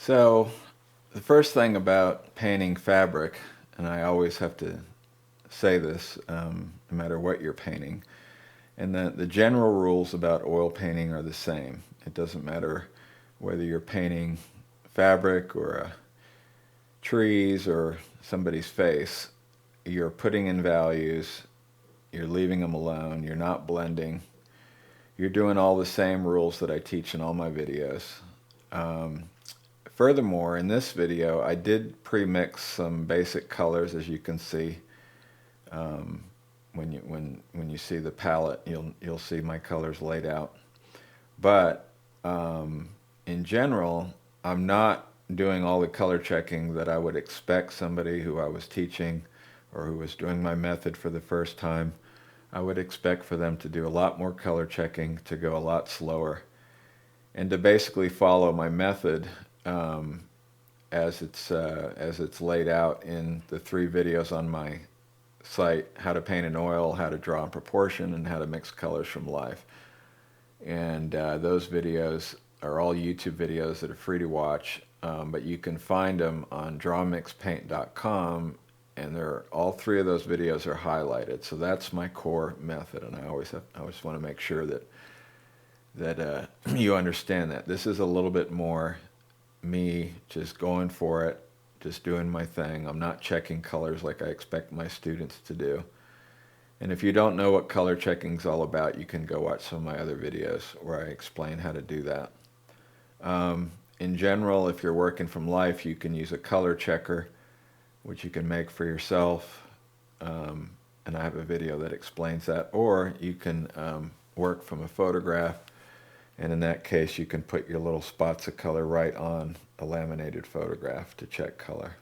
So the first thing about painting fabric, and I always have to say this no matter what you're painting, and the general rules about oil painting are the same. It doesn't matter whether you're painting fabric or trees or somebody's face. You're putting in values, you're leaving them alone, you're not blending, you're doing all the same rules that I teach in all my videos. Um, Furthermore, in this video, I did pre-mix some basic colors, as you can see. Um, when you see the palette, you'll see my colors laid out. But um, in general, I'm not doing all the color checking that I would expect somebody who I was teaching or who was doing my method for the first time. I would expect for them to do a lot more color checking, to go a lot slower, and to basically follow my method um, as it's laid out in the 3 videos on my site: how to paint in oil, how to draw in proportion, and how to mix colors from life. And those videos are all YouTube videos that are free to watch, but you can find them on drawmixpaint.com, and all 3 of those videos are highlighted. So that's my core method, and I always want to make sure that you understand that this is a little bit more me just going for it, just doing my thing. I'm not checking colors like I expect my students to do. And if you don't know what color checking is all about, you can go watch some of my other videos where I explain how to do that. In general, if you're working from life, you can use a color checker, which you can make for yourself. And I have a video that explains that. Or you can work from a photograph, and in that case, you can put your little spots of color right on a laminated photograph to check color.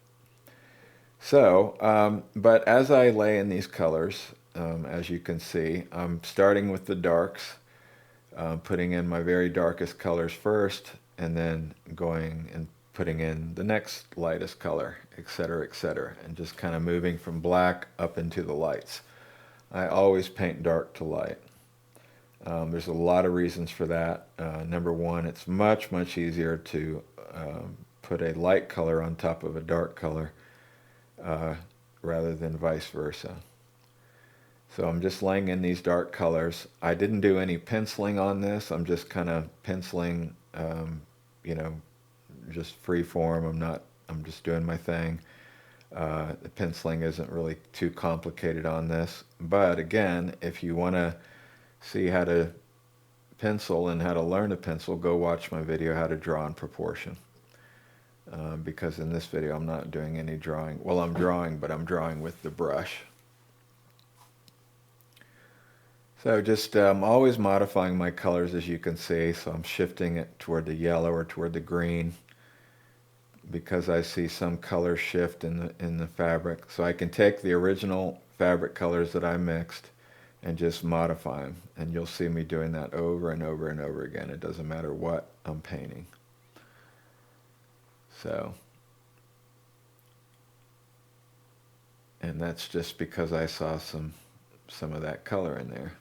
So, but as I lay in these colors, as you can see, I'm starting with the darks, putting in my very darkest colors first, and then going and putting in the next lightest color, etc., and just kind of moving from black up into the lights. I always paint dark to light. There's a lot of reasons for that. Number one, it's much, much easier to put a light color on top of a dark color uh, rather than vice versa. So I'm just laying in these dark colors. I didn't do any penciling on this. I'm just kind of penciling, you know, just free form. I'm just doing my thing. The penciling isn't really too complicated on this. But again, if you want to see how to pencil and how to learn to pencil, go watch my video, How to Draw in Proportion. Because in this video I'm not doing any drawing. Well, I'm drawing, but I'm drawing with the brush. So just always modifying my colors, as you can see. So I'm shifting it toward the yellow or toward the green, because I see some color shift in the fabric. So I can take the original fabric colors that I mixed and just modify them. And you'll see me doing that over and over and over again. It doesn't matter what I'm painting. So, and that's just because I saw some of that color in there.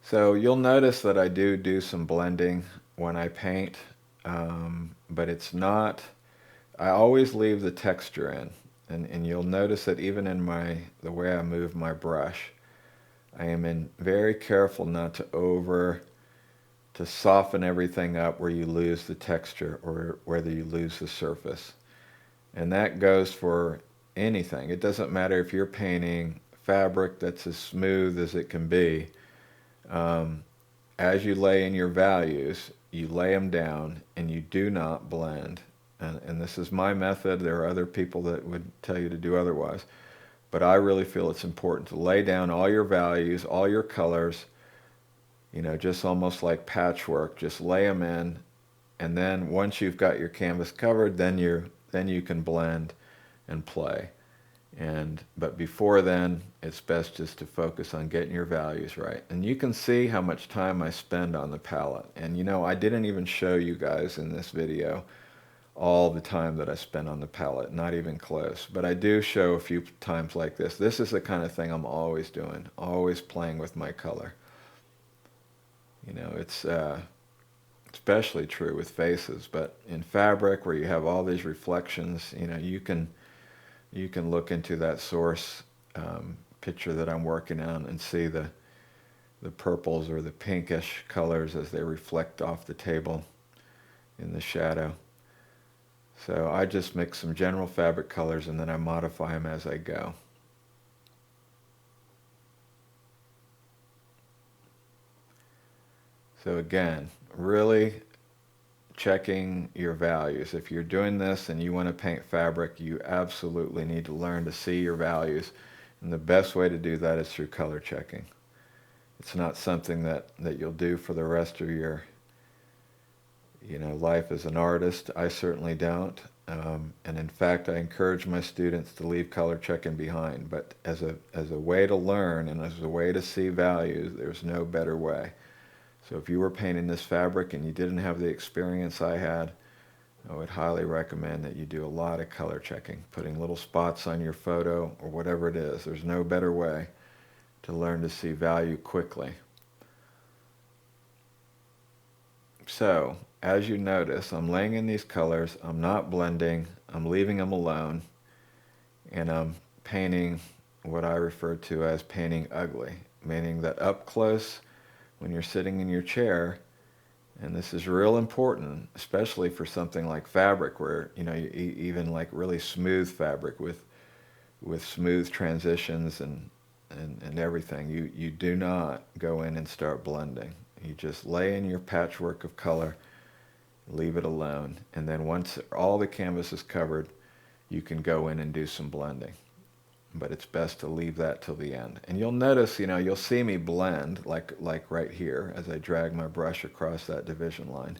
So you'll notice that I do some blending when I paint, but it's not, I always leave the texture in. And you'll notice that even in the way I move my brush, I am very careful not to soften everything up where you lose the texture or whether you lose the surface. And that goes for anything. It doesn't matter if you're painting fabric that's as smooth as it can be. As you lay in your values, you lay them down and you do not blend. And this is my method. There are other people that would tell you to do otherwise. But I really feel it's important to lay down all your values, all your colors, just almost like patchwork. Just lay them in, and then once you've got your canvas covered, then you can blend and play. But before then, it's best just to focus on getting your values right. And you can see how much time I spend on the palette. And I didn't even show you guys in this video all the time that I spend on the palette, not even close. But I do show a few times like this. This is the kind of thing I'm always doing, always playing with my color. It's especially true with faces, but in fabric where you have all these reflections, you can look into that source picture that I'm working on and see the purples or the pinkish colors as they reflect off the table in the shadow. So I just mix some general fabric colors and then I modify them as I go. So again, really checking your values. If you're doing this and you want to paint fabric, you absolutely need to learn to see your values. And the best way to do that is through color checking. It's not something that you'll do for the rest of your life as an artist. I certainly don't. And in fact, I encourage my students to leave color checking behind. But as a way to learn and as a way to see values, there's no better way. So if you were painting this fabric and you didn't have the experience I had, I would highly recommend that you do a lot of color checking, putting little spots on your photo or whatever it is. There's no better way to learn to see value quickly. So, as you notice, I'm laying in these colors, I'm not blending, I'm leaving them alone, and I'm painting what I refer to as painting ugly, meaning that up close, when you're sitting in your chair, and this is real important, especially for something like fabric where, even like really smooth fabric with smooth transitions and everything, you do not go in and start blending. You just lay in your patchwork of color, leave it alone, and then once all the canvas is covered, you can go in and do some blending. But it's best to leave that till the end. And you'll notice, you'll see me blend like right here as I drag my brush across that division line.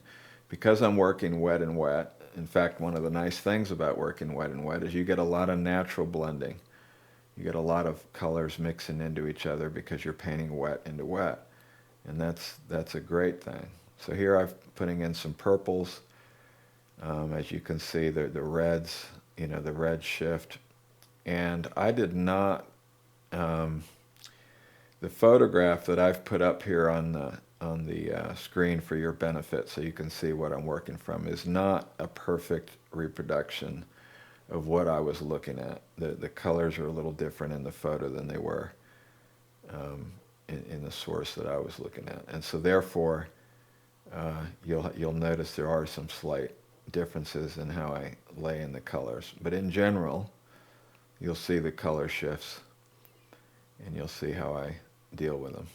Because I'm working wet and wet, in fact, one of the nice things about working wet and wet is you get a lot of natural blending. You get a lot of colors mixing into each other because you're painting wet into wet. And that's a great thing. So here I'm putting in some purples. As you can see, the reds, the red shift. And I did not, the photograph that I've put up here on the screen for your benefit so you can see what I'm working from is not a perfect reproduction of what I was looking at. The colors are a little different in the photo than they were in the source that I was looking at. And so therefore, you'll notice there are some slight differences in how I lay in the colors. But in general, you'll see the color shifts and you'll see how I deal with them.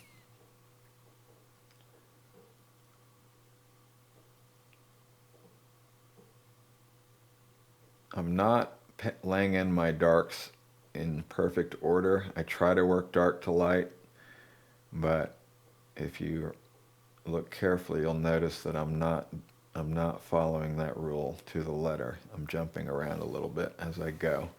I'm not laying in my darks in perfect order. I try to work dark to light, but if you look carefully, you'll notice that I'm not following that rule to the letter. I'm jumping around a little bit as I go.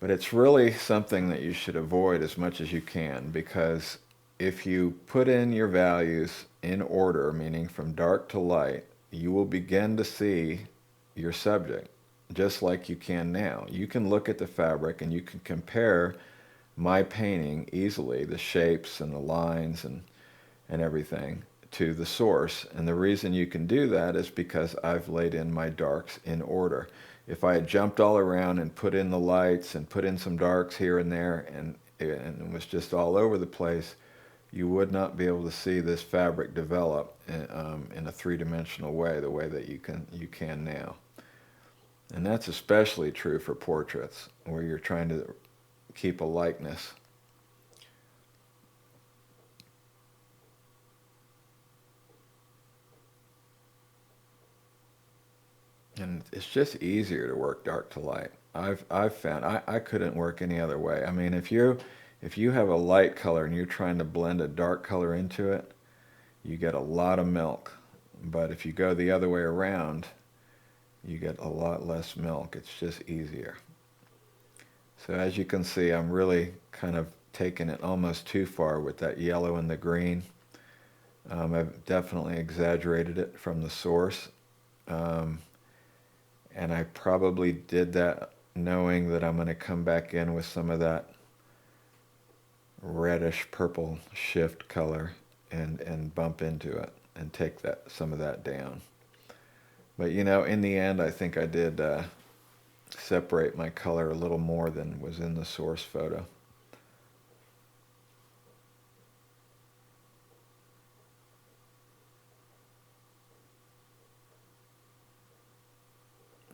But it's really something that you should avoid as much as you can, because if you put in your values in order, meaning from dark to light, you will begin to see your subject just like you can now. You can look at the fabric and you can compare my painting easily, the shapes and the lines and everything, to the source. And the reason you can do that is because I've laid in my darks in order. If I had jumped all around and put in the lights and put in some darks here and there and it was just all over the place, you would not be able to see this fabric develop in a three-dimensional way the way that you can now. And that's especially true for portraits where you're trying to keep a likeness. And it's just easier to work dark to light. I've found I couldn't work any other way. I mean, if you have a light color and you're trying to blend a dark color into it, you get a lot of milk. But if you go the other way around, you get a lot less milk. It's just easier. So as you can see, I'm really kind of taking it almost too far with that yellow and the green. I've definitely exaggerated it from the source. And I probably did that knowing that I'm going to come back in with some of that reddish purple shift color and bump into it. and take some of that down. But you know, in the end, I think I did separate my color a little more than was in the source photo.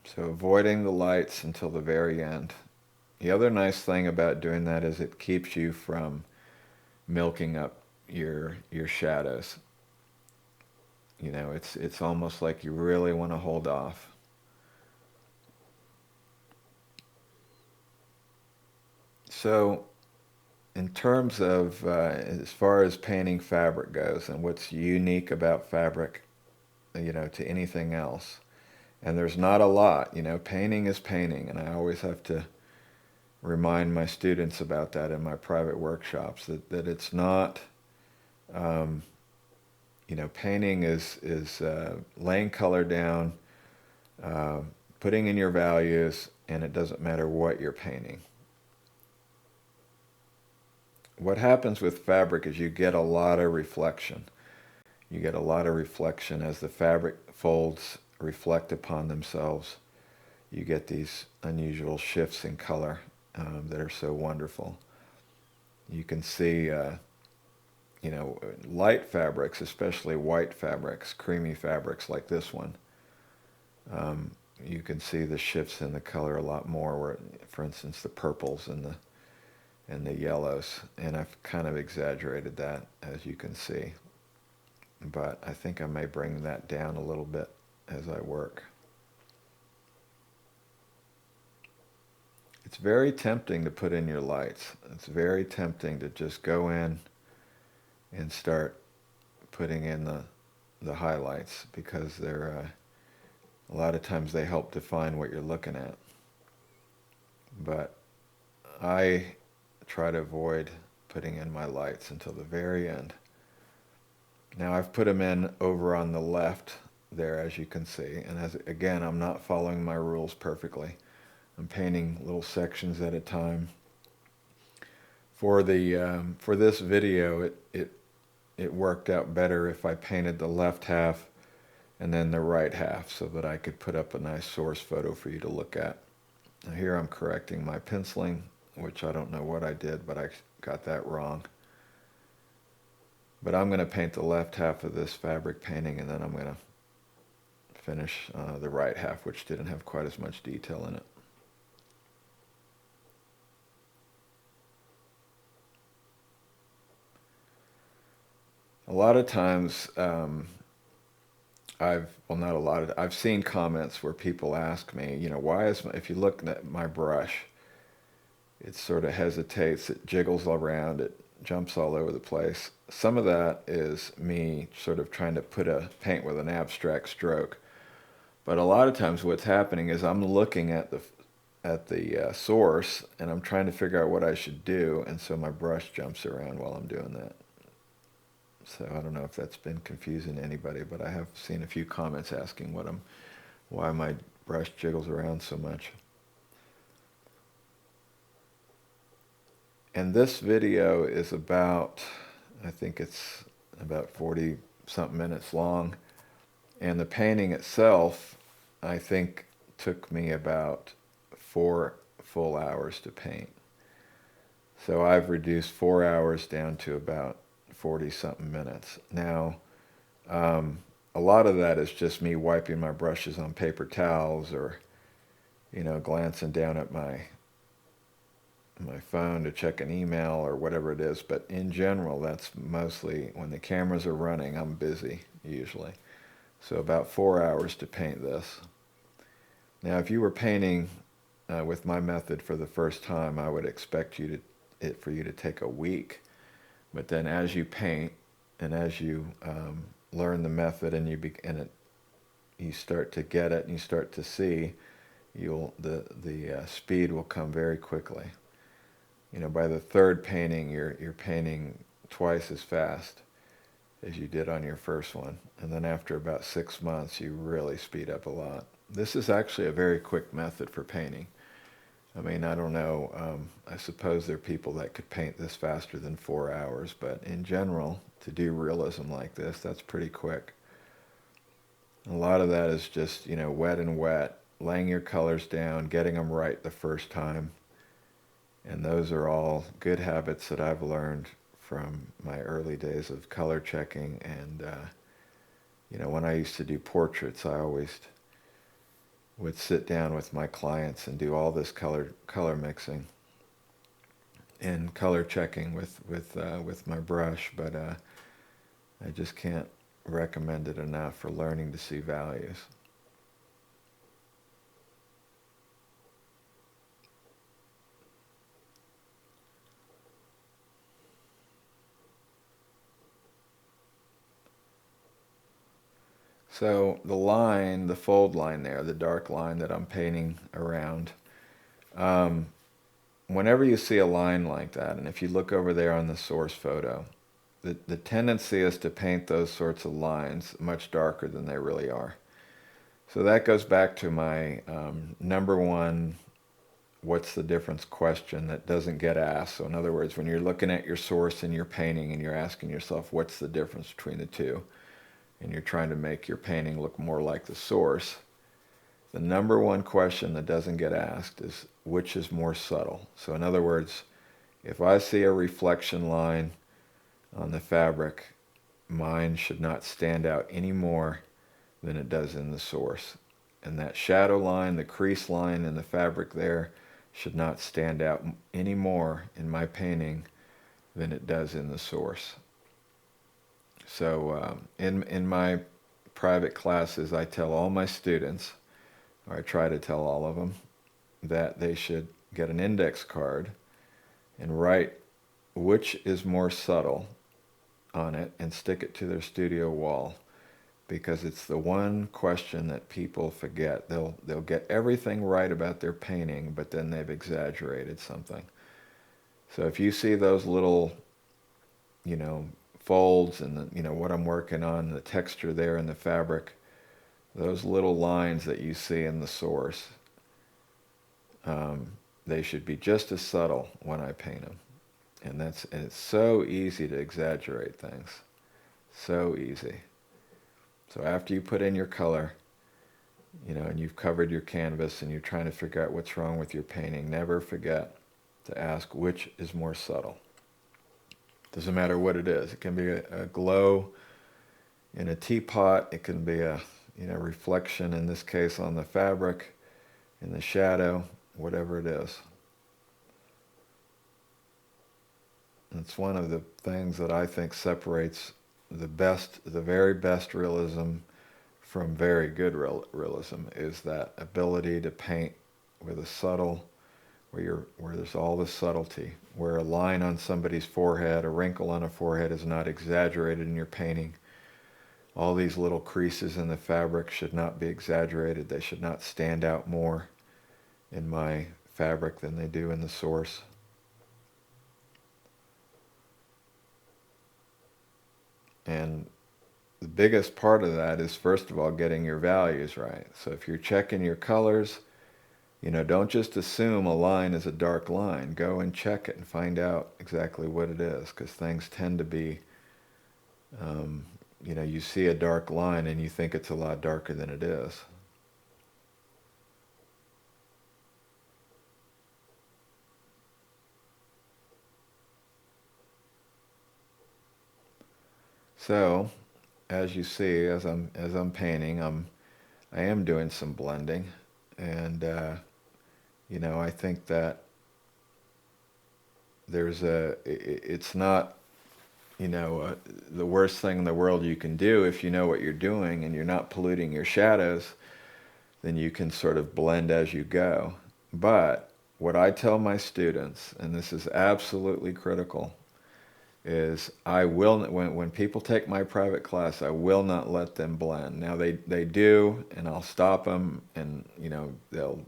So avoiding the lights until the very end. The other nice thing about doing that is it keeps you from milking up your shadows. You know, it's almost like you really want to hold off. So in terms of as far as painting fabric goes and what's unique about fabric, you know, to anything else, and there's not a lot, you know, painting is painting, and I always have to remind my students about that in my private workshops, that it's not, um, you know, painting is laying color down, uh, putting in your values, and it doesn't matter what you're painting. What happens with fabric is you get a lot of reflection. You get a lot of reflection as the fabric folds reflect upon themselves. You get these unusual shifts in color that are so wonderful. You can see, you know, light fabrics, especially white fabrics, creamy fabrics like this one. You can see the shifts in the color a lot more. Where, for instance, the purples and the yellows, and I've kind of exaggerated that, as you can see. But I think I may bring that down a little bit as I work. It's very tempting to put in your lights. It's very tempting to just go in and start putting in the highlights, because they're a lot of times they help define what you're looking at. But I try to avoid putting in my lights until the very end. Now I've put them in over on the left there, as you can see, and as again, I'm not following my rules perfectly. I'm painting little sections at a time. For this video, it worked out better if I painted the left half and then the right half, so that I could put up a nice source photo for you to look at. Now here I'm correcting my penciling, which I don't know what I did, but I got that wrong. But I'm going to paint the left half of this fabric painting, and then I'm going to finish the right half, which didn't have quite as much detail in it. A lot of times, I've seen comments where people ask me, you know, why is if you look at my brush, it sort of hesitates, it jiggles around, it jumps all over the place. Some of that is me sort of trying to paint with an abstract stroke. But a lot of times what's happening is I'm looking at the source, and I'm trying to figure out what I should do, and so my brush jumps around while I'm doing that. So I don't know if that's been confusing to anybody, but I have seen a few comments asking why my brush jiggles around so much. And this video is I think it's about 40 something minutes long. And the painting itself, I think, took me about 4 full hours to paint. So I've reduced 4 hours down to about 40 something minutes. Now, a lot of that is just me wiping my brushes on paper towels, or, you know, glancing down at my phone to check an email or whatever it is. But in general, that's mostly when the cameras are running, I'm busy usually. So about 4 hours to paint this. Now, if you were painting with my method for the first time, I would expect for you to take a week. But then as you paint and as you learn the method and you start to get it and you start to see, the speed will come very quickly. You know, by the third painting, you're painting twice as fast as you did on your first one. And then after about 6 months, you really speed up a lot. This is actually a very quick method for painting. I mean, I don't know. I suppose there are people that could paint this faster than 4 hours, but in general, to do realism like this, that's pretty quick. A lot of that is just, wet and wet, laying your colors down, getting them right the first time. And those are all good habits that I've learned from my early days of color checking. And, when I used to do portraits, I always would sit down with my clients and do all this color mixing and color checking with my brush. But I just can't recommend it enough for learning to see values. So the fold line there, the dark line that I'm painting around, um, whenever you see a line like that, and if you look over there on the source photo, the tendency is to paint those sorts of lines much darker than they really are. So that goes back to my number one, what's the difference question that doesn't get asked. So in other words, when you're looking at your source and your painting and you're asking yourself, what's the difference between the two? And you're trying to make your painting look more like the source, the number one question that doesn't get asked is which is more subtle. So in other words, if I see a reflection line on the fabric, mine should not stand out any more than it does in the source. And that shadow line, the crease line in the fabric there should not stand out any more in my painting than it does in the source. So in my private classes, I tell all my students, or I try to tell all of them, that they should get an index card and write which is more subtle on it and stick it to their studio wall, because it's the one question that people forget. They'll get everything right about their painting, but then they've exaggerated something. So if you see those little, you know, folds and what I'm working on, the texture there in the fabric, those little lines that you see in the source, they should be just as subtle when I paint them. And it's so easy to exaggerate things. So easy. So after you put in your color, and you've covered your canvas and you're trying to figure out what's wrong with your painting, never forget to ask which is more subtle. Doesn't matter what it is. It can be a glow in a teapot. It can be a reflection, in this case, on the fabric, in the shadow, whatever it is. It's one of the things that I think separates the very best realism from very good realism, is that ability to paint with a subtle, where there's all the subtlety, where a line on somebody's forehead, a wrinkle on a forehead is not exaggerated in your painting. All these little creases in the fabric should not be exaggerated. They should not stand out more in my fabric than they do in the source. And the biggest part of that is, first of all, getting your values right. So if you're checking your colors, don't just assume a line is a dark line. Go and check it and find out exactly what it is, because things tend to be, you see a dark line and you think it's a lot darker than it is. So, as you see, as I'm painting, I am doing some blending, and I think that it's not, the worst thing in the world you can do if you know what you're doing and you're not polluting your shadows. Then you can sort of blend as you go. But what I tell my students, and this is absolutely critical, is when people take my private class, I will not let them blend. Now they do, and I'll stop them, and they'll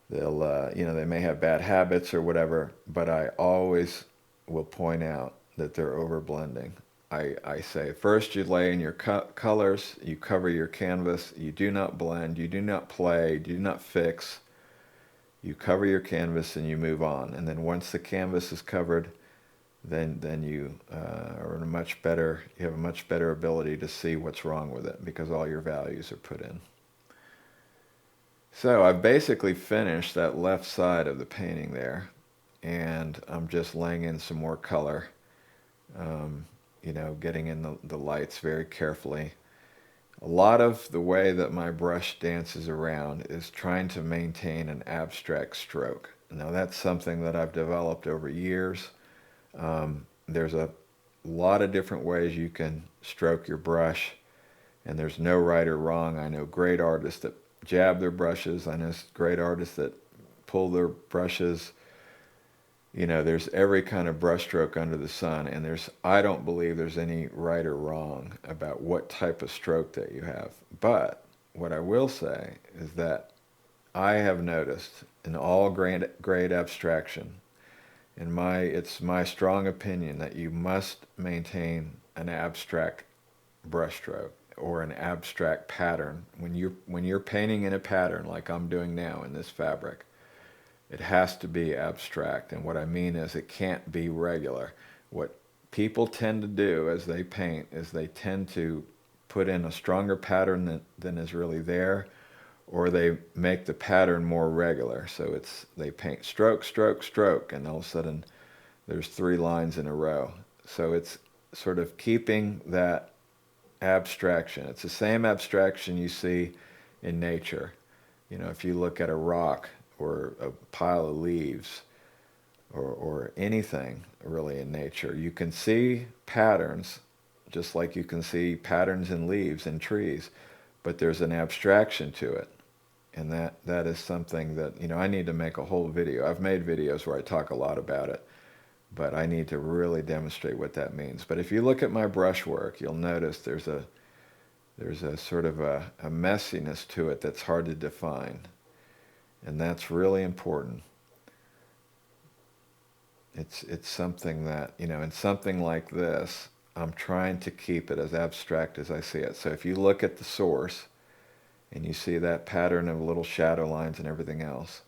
they may have bad habits or whatever, but I always will point out that they're over blending. I say, first you lay in your colors, you cover your canvas, you do not blend, you do not play, you do not fix, You cover your canvas and you move on. And then once the canvas is covered, then you are in a much better, you have a much better ability to see what's wrong with it because all your values are put in. So I've basically finished that left side of the painting there, and I'm just laying in some more color, you know, getting in the lights very carefully. A lot of the way that my brush dances around is trying to maintain an abstract stroke. Now that's something that I've developed over years. There's a lot of different ways you can stroke your brush, and there's no right or wrong. I know great artists that jab their brushes. I know great artists that pull their brushes. You know, there's every kind of brushstroke under the sun, and I don't believe there's any right or wrong about what type of stroke that you have. But what I will say is that I have noticed in all grade abstraction, it's my strong opinion that you must maintain an abstract brushstroke or an abstract pattern when you're painting in a pattern like I'm doing now in this fabric. It has to be abstract, and what I mean is it can't be regular. What people tend to do as they paint is they tend to put in a stronger pattern than is really there, or they make the pattern more regular. So they paint stroke, stroke, stroke, and all of a sudden there's 3 lines in a row. So it's sort of keeping that abstraction. It's the same abstraction you see in nature. You know, if you look at a rock or a pile of leaves or anything really in nature, you can see patterns just like you can see patterns in leaves and trees, but there's an abstraction to it. And that is something that, you know, I need to make a whole video. I've made videos where I talk a lot about it, but I need to really demonstrate what that means. But if you look at my brushwork, you'll notice there's a sort of a messiness to it that's hard to define. And that's really important. It's something that, you know, in something like this, I'm trying to keep it as abstract as I see it. So if you look at the source and you see that pattern of little shadow lines and everything else,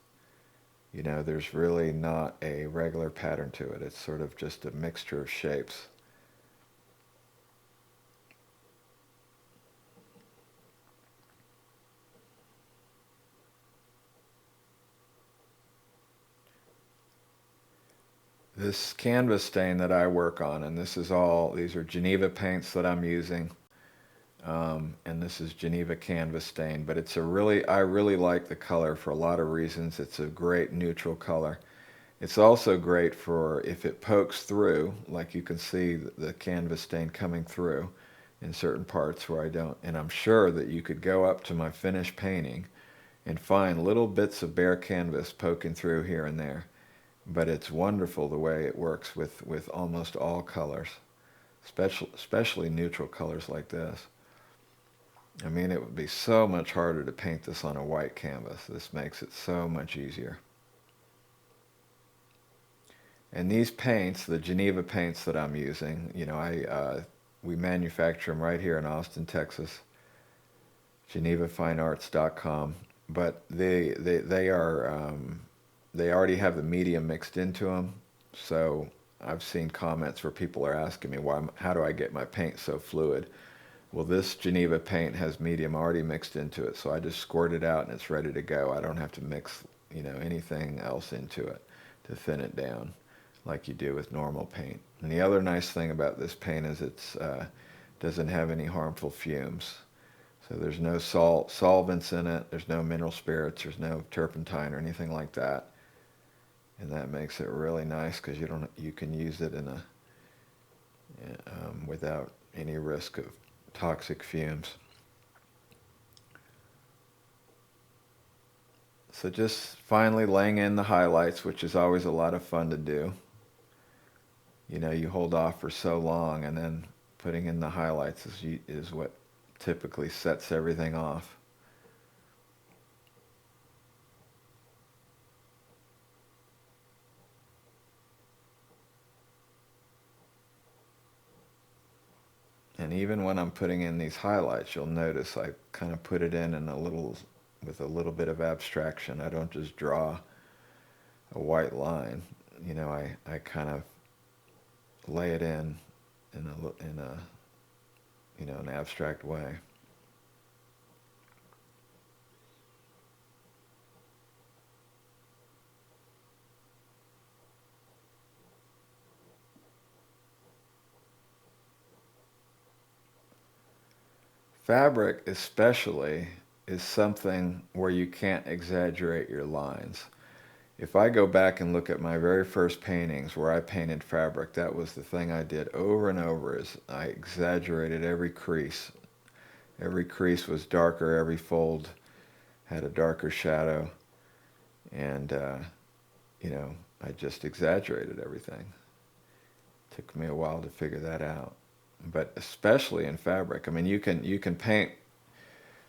you know, there's really not a regular pattern to it. It's sort of just a mixture of shapes. This canvas stain that I work on, and these are Geneva paints that I'm using, and this is Geneva canvas stain, but I really like the color for a lot of reasons. It's a great neutral color. It's also great for if it pokes through, like you can see the canvas stain coming through in certain parts where I don't, and I'm sure that you could go up to my finished painting and find little bits of bare canvas poking through here and there. But it's wonderful the way it works with almost all colors, especially neutral colors like this. I mean, it would be so much harder to paint this on a white canvas. This makes it so much easier. And these paints, the Geneva paints that I'm using, you know, we manufacture them right here in Austin, Texas, GenevaFineArts.com. But they already have the medium mixed into them. So I've seen comments where people are asking me, how do I get my paint so fluid? Well, this Geneva paint has medium already mixed into it, so I just squirt it out and it's ready to go. I don't have to mix, you know, anything else into it to thin it down like you do with normal paint. And the other nice thing about this paint is it doesn't have any harmful fumes. So there's no solvents in it, there's no mineral spirits, there's no turpentine or anything like that. And that makes it really nice because you can use it without any risk of toxic fumes. So just finally laying in the highlights, which is always a lot of fun to do. You know, you hold off for so long, and then putting in the highlights is what typically sets everything off. And even when I'm putting in these highlights, you'll notice I kind of put it in with a little bit of abstraction. I don't just draw a white line, I kind of lay it in a an abstract way. Fabric especially is something where you can't exaggerate your lines. If I go back and look at my very first paintings where I painted fabric, that was the thing I did over and over is I exaggerated every crease. Every crease was darker, every fold had a darker shadow, and I just exaggerated everything. It took me a while to figure that out. But especially in fabric, I mean, you can paint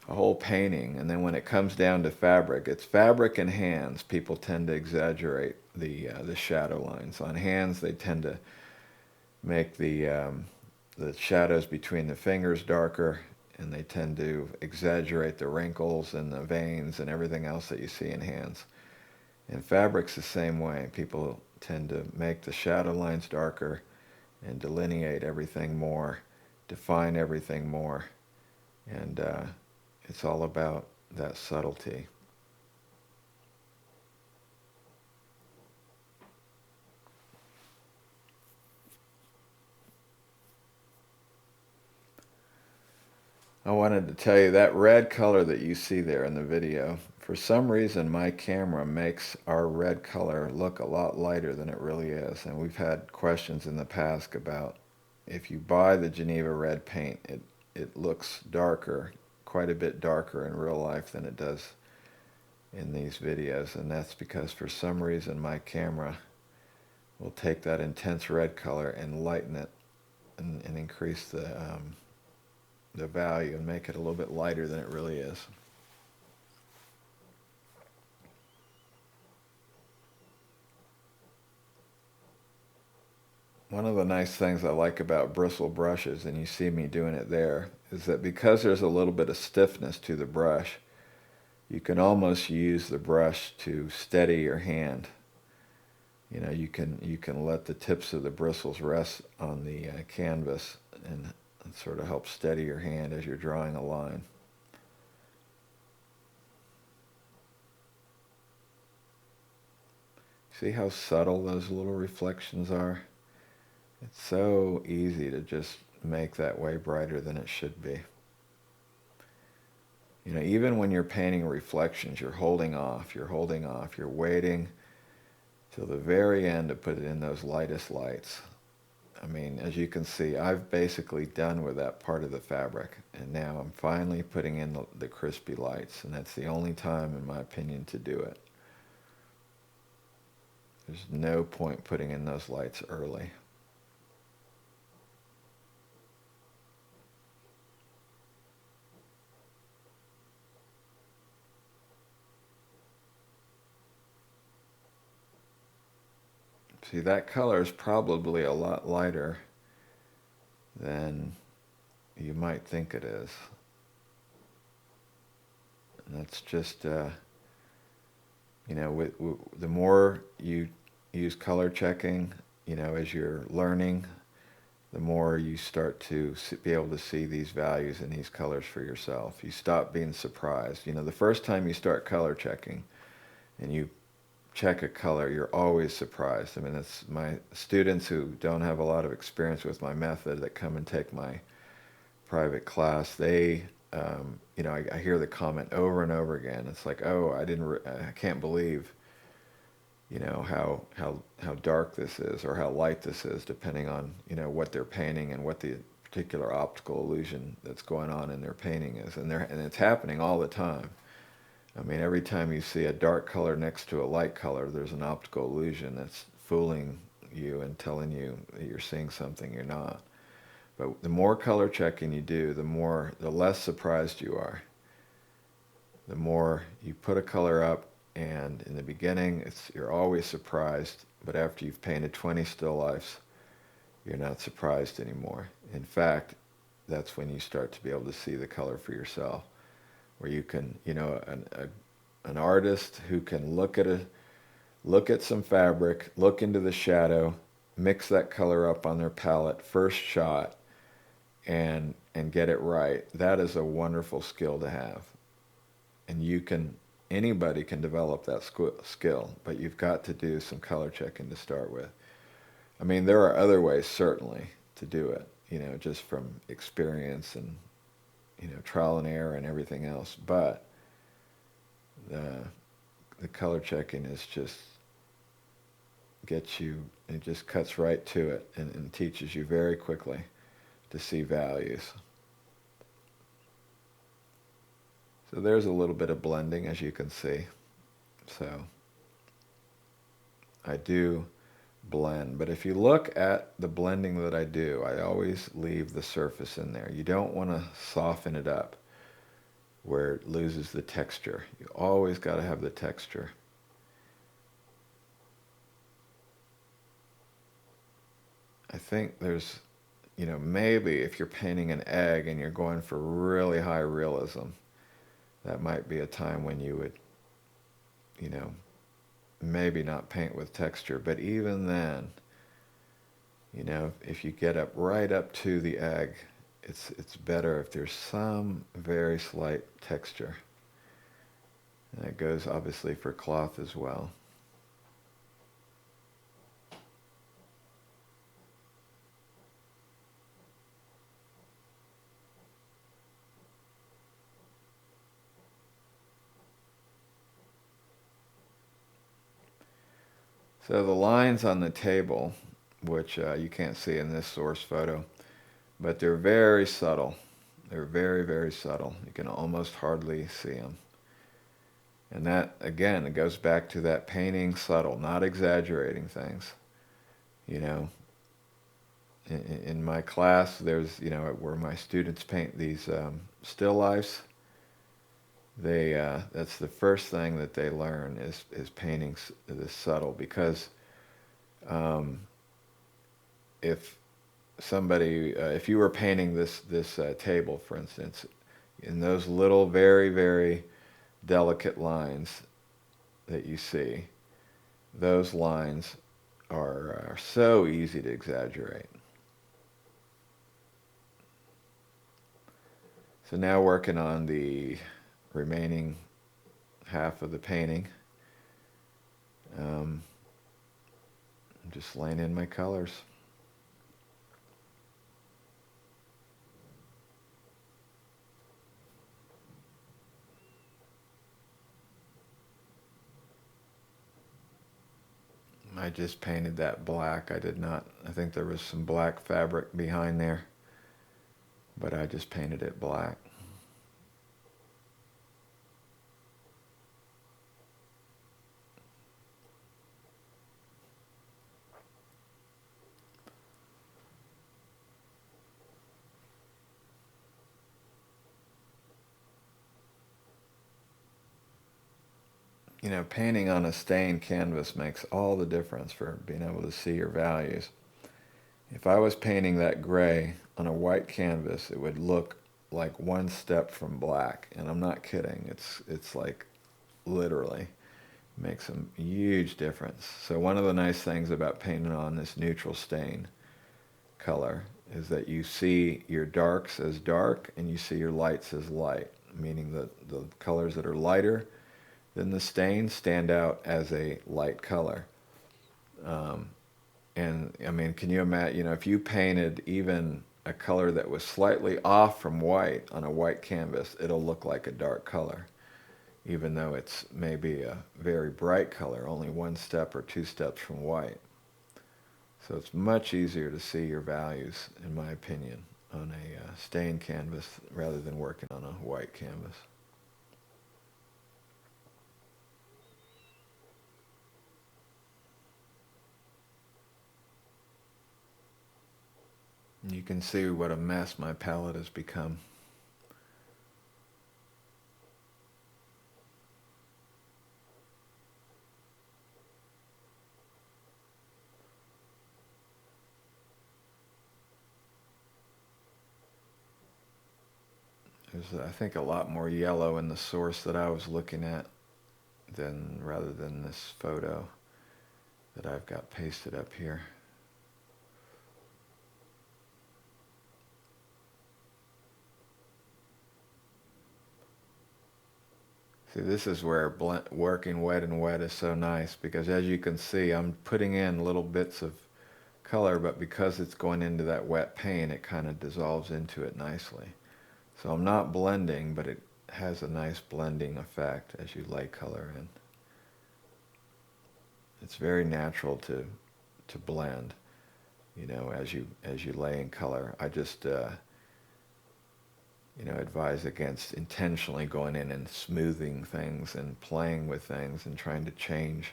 a whole painting, and then when it comes down to fabric, it's fabric and hands. People tend to exaggerate the shadow lines. On hands, they tend to make the shadows between the fingers darker, and they tend to exaggerate the wrinkles and the veins and everything else that you see in hands. And fabric's the same way. People tend to make the shadow lines darker and delineate everything more, define everything more, and it's all about that subtlety. I wanted to tell you that red color that you see there in the video, for some reason my camera makes our red color look a lot lighter than it really is. And we've had questions in the past about if you buy the Geneva red paint, it looks darker, quite a bit darker in real life than it does in these videos. And that's because for some reason my camera will take that intense red color and lighten it and increase the value and make it a little bit lighter than it really is. One of the nice things I like about bristle brushes, and you see me doing it there, is that because there's a little bit of stiffness to the brush, you can almost use the brush to steady your hand. You can let the tips of the bristles rest on the canvas and sort of help steady your hand as you're drawing a line. See how subtle those little reflections are? It's so easy to just make that way brighter than it should be. Even when you're painting reflections, you're waiting till the very end to put it in those lightest lights. I mean, as you can see, I've basically done with that part of the fabric, and now I'm finally putting in the crispy lights, and that's the only time, in my opinion, to do it. There's no point putting in those lights early. See, that color is probably a lot lighter than you might think it is. And that's just, the more you use color checking, as you're learning, the more you start to be able to see these values and these colors for yourself. You stop being surprised. The first time you start color checking and you check a color, you're always surprised. I mean, that's my students who don't have a lot of experience with my method that come and take my private class. I hear the comment over and over again. It's like, oh, I can't believe, how dark this is or how light this is, depending on, what they're painting and what the particular optical illusion that's going on in their painting is. And it's happening all the time. I mean, every time you see a dark color next to a light color, there's an optical illusion that's fooling you and telling you that you're seeing something you're not. But the more color checking you do, the less surprised you are. The more you put a color up, and in the beginning, you're always surprised, but after you've painted 20 still lifes, you're not surprised anymore. In fact, that's when you start to be able to see the color for yourself, where you can, an artist who can look look at some fabric, look into the shadow, mix that color up on their palette first shot, and get it right. That is a wonderful skill to have. And anybody can develop that skill, but you've got to do some color checking to start with. I mean, there are other ways certainly to do it, just from experience and, trial and error and everything else. But the color checking is just it just cuts right to it and teaches you very quickly to see values. So there's a little bit of blending, as you can see. So I do blend, but if you look at the blending that I do, I always leave the surface in there. You don't want to soften it up where it loses the texture. You always got to have the texture. I think there's, maybe if you're painting an egg and you're going for really high realism, that might be a time when you would, maybe not paint with texture. But even then, if you get right up to the egg, it's better if there's some very slight texture. And that goes obviously for cloth as well. So the lines on the table, which you can't see in this source photo, but they're very subtle. They're very, very subtle. You can almost hardly see them. And that, again, it goes back to that painting subtle, not exaggerating things. In my class, there's, where my students paint these still lifes. That's the first thing that they learn is painting this subtle, because if if you were painting this table, for instance, in those little very, very delicate lines that you see, those lines are so easy to exaggerate. So now working on the remaining half of the painting. I'm just laying in my colors. I just painted that black. I think there was some black fabric behind there, but I just painted it black. Painting on a stained canvas makes all the difference for being able to see your values. If I was painting that gray on a white canvas, it would look like one step from black, and I'm not kidding. It's like literally makes a huge difference. So one of the nice things about painting on this neutral stain color is that you see your darks as dark and you see your lights as light, meaning that the colors that are lighter than the stain stand out as a light color. And I mean, can you imagine, if you painted even a color that was slightly off from white on a white canvas, it'll look like a dark color, even though it's maybe a very bright color, only one step or two steps from white. So it's much easier to see your values, in my opinion, on a stained canvas rather than working on a white canvas. You can see what a mess my palette has become. There's, I think, a lot more yellow in the source that I was looking at rather than this photo. that I've got pasted up here. See, this is where working wet and wet is so nice, because as you can see, I'm putting in little bits of color, but because it's going into that wet paint, it kind of dissolves into it nicely. So I'm not blending, but it has a nice blending effect as you lay color in. It's very natural to blend, you know, as you lay in color. I just you know, advise against intentionally going in and smoothing things and playing with things and trying to change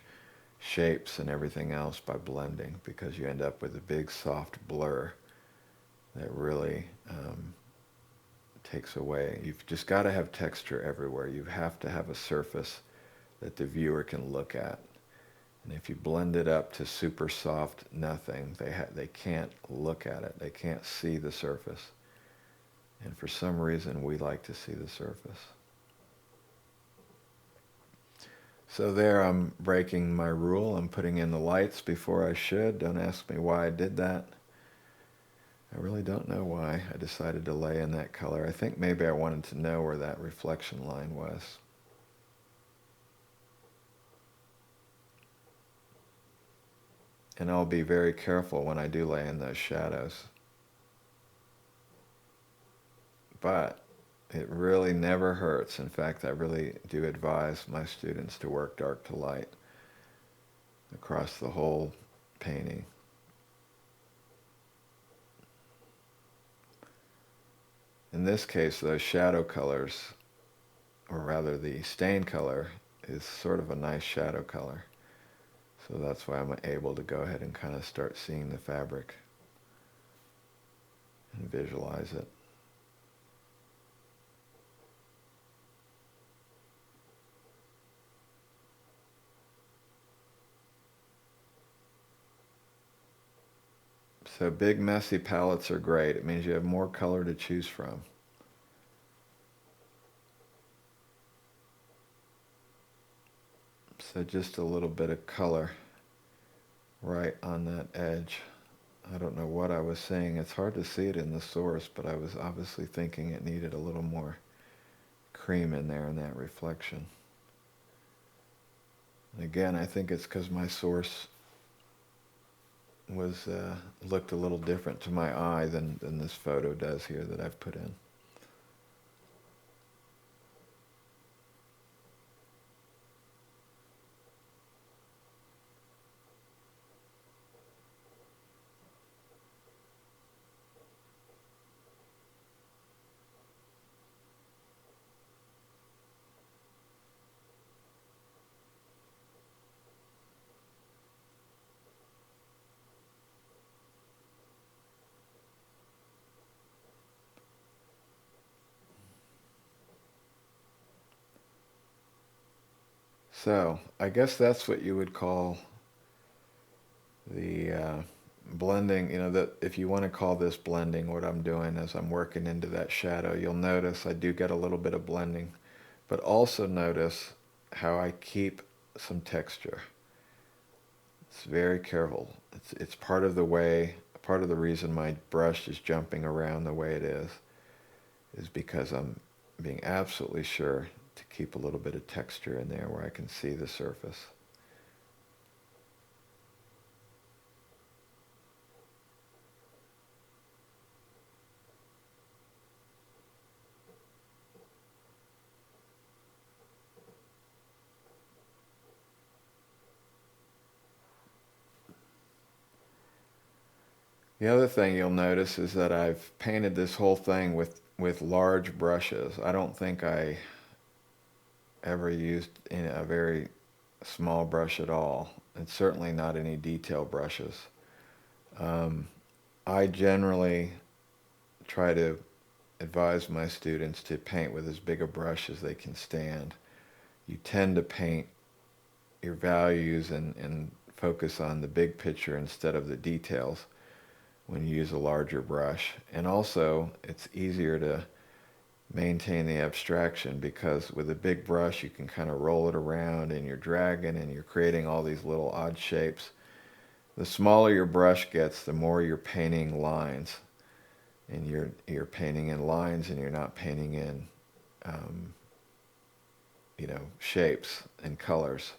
shapes and everything else by blending, because you end up with a big soft blur that really takes away. You've just got to have texture everywhere. You have to have a surface that the viewer can look at. And if you blend it up to super soft nothing, they can't look at it. They can't see the surface. And for some reason, we like to see the surface. So there, I'm breaking my rule. I'm putting in the lights before I should. Don't ask me why I did that. I really don't know why I decided to lay in that color. I think maybe I wanted to know where that reflection line was. And I'll be very careful when I do lay in those shadows. But it really never hurts. In fact, I really do advise my students to work dark to light across the whole painting. In this case, those shadow colors, or rather the stain color, is sort of a nice shadow color. So that's why I'm able to go ahead and kind of start seeing the fabric and visualize it. So big messy palettes are great. It means you have more color to choose from. So just a little bit of color right on that edge. I don't know what I was saying. It's hard to see it in the source, but I was obviously thinking it needed a little more cream in there in that reflection. And again, I think it's because my source was looked a little different to my eye than this photo does here that I've put in. So I guess that's what you would call the blending. You know, that if you want to call this blending, what I'm doing is I'm working into that shadow. You'll notice I do get a little bit of blending, but also notice how I keep some texture. It's very careful. It's part of the way, part of the reason my brush is jumping around the way it is because I'm being absolutely sure to keep a little bit of texture in there where I can see the surface. The other thing you'll notice is that I've painted this whole thing with large brushes. I don't think I ever used a very small brush at all. It's certainly not any detail brushes. I generally try to advise my students to paint with as big a brush as they can stand. You tend to paint your values and focus on the big picture instead of the details when you use a larger brush. And also, it's easier to maintain the abstraction because with a big brush you can kind of roll it around and you're dragging and you're creating all these little odd shapes. The smaller your brush gets, the more you're painting lines, and you're painting in lines, and you're not painting in, um, shapes and colors.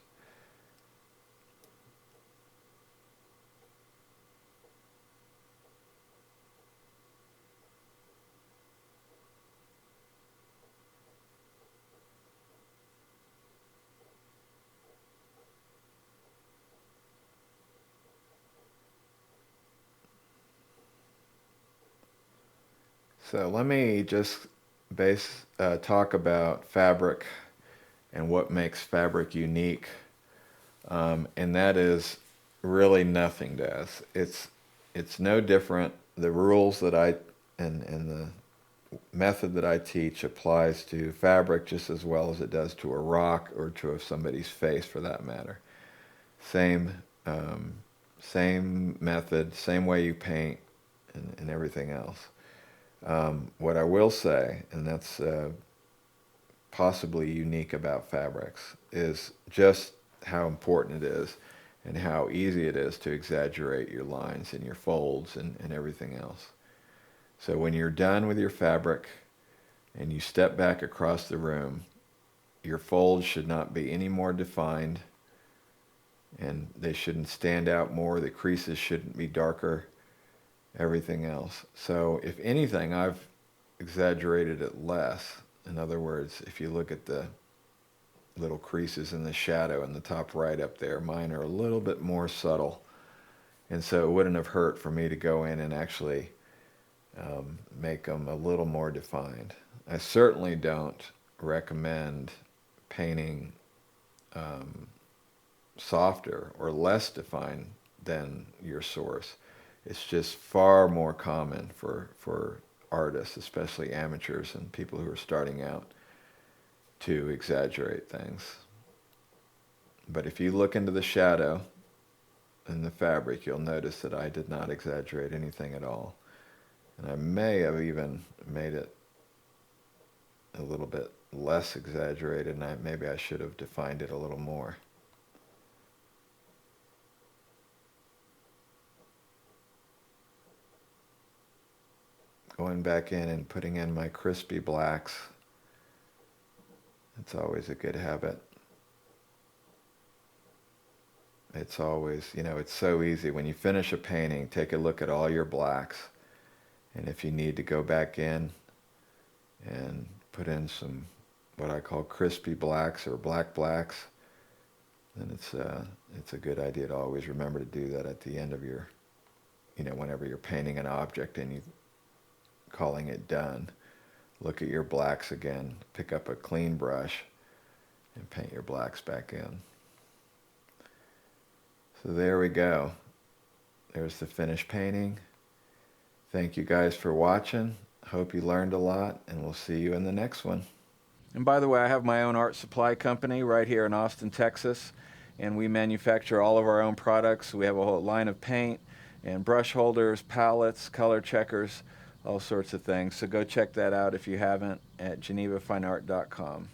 So let me just talk about fabric and what makes fabric unique, and that is really nothing to us. It's no different. The rules that I and the method that I teach applies to fabric just as well as it does to a rock or to somebody's face, for that matter. Same um, same method, same way you paint, and everything else. What I will say, and that's possibly unique about fabrics, is just how important it is and how easy it is to exaggerate your lines and your folds and everything else. So when you're done with your fabric and you step back across the room, your folds should not be any more defined, and they shouldn't stand out more. The creases shouldn't be darker, everything else. So if anything, I've exaggerated it less. In other words, if you look at the little creases in the shadow in the top right up there, mine are a little bit more subtle. And so it wouldn't have hurt for me to go in and actually make them a little more defined. I certainly don't recommend painting um, softer or less defined than your source. It's just far more common for artists, especially amateurs and people who are starting out, to exaggerate things. But if you look into the shadow in the fabric, you'll notice that I did not exaggerate anything at all. And I may have even made it a little bit less exaggerated, and maybe I should have defined it a little more. Going back in and putting in my crispy blacks, it's always a good habit. It's always, it's so easy. When you finish a painting, take a look at all your blacks. And if you need to go back in and put in some what I call crispy blacks or black blacks, then it's a good idea to always remember to do that at the end of your, whenever you're painting an object and you calling it done. Look at your blacks again, pick up a clean brush, and paint your blacks back in. So there we go. There's the finished painting. Thank you guys for watching. Hope you learned a lot, and we'll see you in the next one. And by the way, I have my own art supply company right here in Austin, Texas, and we manufacture all of our own products. We have a whole line of paint and brush holders, palettes, color checkers, all sorts of things. So go check that out if you haven't at genevafineart.com.